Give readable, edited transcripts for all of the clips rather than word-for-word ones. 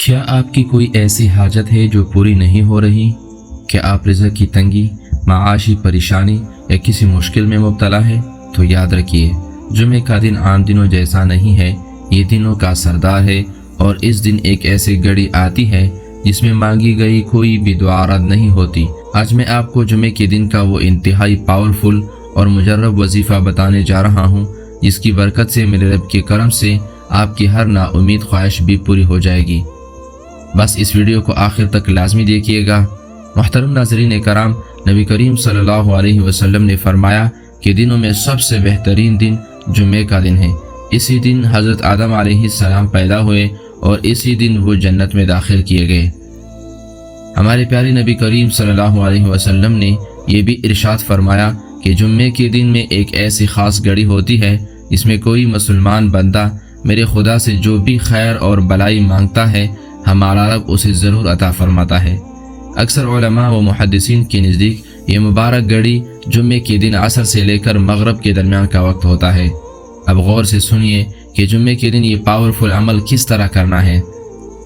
کیا آپ کی کوئی ایسی حاجت ہے جو پوری نہیں ہو رہی؟ کیا آپ رزق کی تنگی، معاشی پریشانی یا کسی مشکل میں مبتلا ہے؟ تو یاد رکھیے، جمعہ کا دن عام دنوں جیسا نہیں ہے، یہ دنوں کا سردار ہے، اور اس دن ایک ایسی گھڑی آتی ہے جس میں مانگی گئی کوئی بھی دعا رد نہیں ہوتی۔ آج میں آپ کو جمعہ کے دن کا وہ انتہائی پاورفل اور مجرب وظیفہ بتانے جا رہا ہوں جس کی برکت سے میرے رب کے کرم سے آپ کی ہر نا امید خواہش بھی پوری ہو جائے گی۔ بس اس ویڈیو کو آخر تک لازمی دیکھیے گا۔ محترم ناظرین کرام، نبی کریم صلی اللہ علیہ وسلم نے فرمایا کہ دنوں میں سب سے بہترین دن جمعہ کا دن ہے۔ اسی دن حضرت آدم علیہ السلام پیدا ہوئے اور اسی دن وہ جنت میں داخل کیے گئے۔ ہمارے پیارے نبی کریم صلی اللہ علیہ وسلم نے یہ بھی ارشاد فرمایا کہ جمعے کے دن میں ایک ایسی خاص گھڑی ہوتی ہے جس میں کوئی مسلمان بندہ میرے خدا سے جو بھی خیر اور بلائی مانگتا ہے، ہمارا رب اسے ضرور عطا فرماتا ہے۔ اکثر علماء و محدثین کے نزدیک یہ مبارک گھڑی جمعے کے دن عصر سے لے کر مغرب کے درمیان کا وقت ہوتا ہے۔ اب غور سے سنیے کہ جمعے کے دن یہ پاورفل عمل کس طرح کرنا ہے۔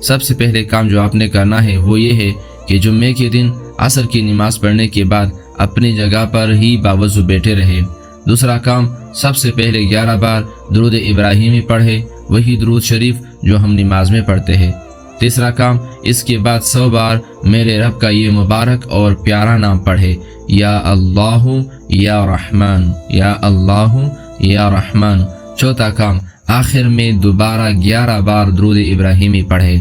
سب سے پہلے کام جو آپ نے کرنا ہے وہ یہ ہے کہ جمعے کے دن عصر کی نماز پڑھنے کے بعد اپنی جگہ پر ہی باوضو بیٹھے رہے۔ دوسرا کام، سب سے پہلے 11 بار درود ابراہیمی پڑھے، وہی درود شریف جو ہم نماز میں پڑھتے ہیں۔ تیسرا کام، اس کے بعد 100 بار میرے رب کا یہ مبارک اور پیارا نام پڑھے، یا اللہ یا رحمان، یا اللہ یا رحمان۔ چوتھا کام، آخر میں دوبارہ 11 بار درود ابراہیمی پڑھے۔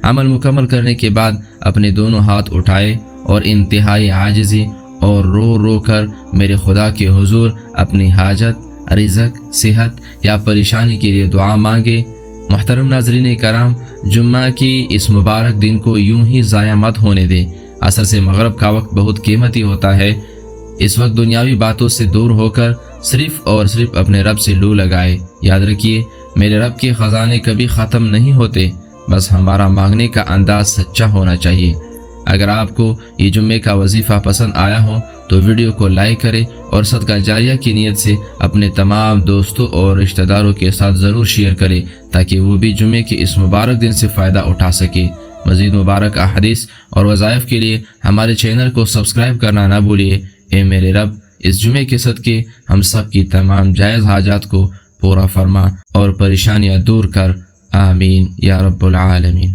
عمل مکمل کرنے کے بعد اپنے دونوں ہاتھ اٹھائے اور انتہائی عاجزی اور رو رو کر میرے خدا کے حضور اپنی حاجت، رزق، صحت یا پریشانی کے لیے دعا مانگے۔ محترم ناظرین کرام، جمعہ کی اس مبارک دن کو یوں ہی ضائع مت ہونے دیں۔ عصر سے مغرب کا وقت بہت قیمتی ہوتا ہے۔ اس وقت دنیاوی باتوں سے دور ہو کر صرف اور صرف اپنے رب سے لو لگائے۔ یاد رکھیے، میرے رب کے خزانے کبھی ختم نہیں ہوتے، بس ہمارا مانگنے کا انداز سچا ہونا چاہیے۔ اگر آپ کو یہ جمعے کا وظیفہ پسند آیا ہو تو ویڈیو کو لائک کریں اور صدقہ جاریہ کی نیت سے اپنے تمام دوستوں اور رشتہ داروں کے ساتھ ضرور شیئر کریں تاکہ وہ بھی جمعے کے اس مبارک دن سے فائدہ اٹھا سکے۔ مزید مبارک احادیث اور وظائف کے لیے ہمارے چینل کو سبسکرائب کرنا نہ بھولیے۔ اے میرے رب، اس جمعے کے صدقے ہم سب کی تمام جائز حاجات کو پورا فرما اور پریشانیاں دور کر، آمین یا رب العالمین۔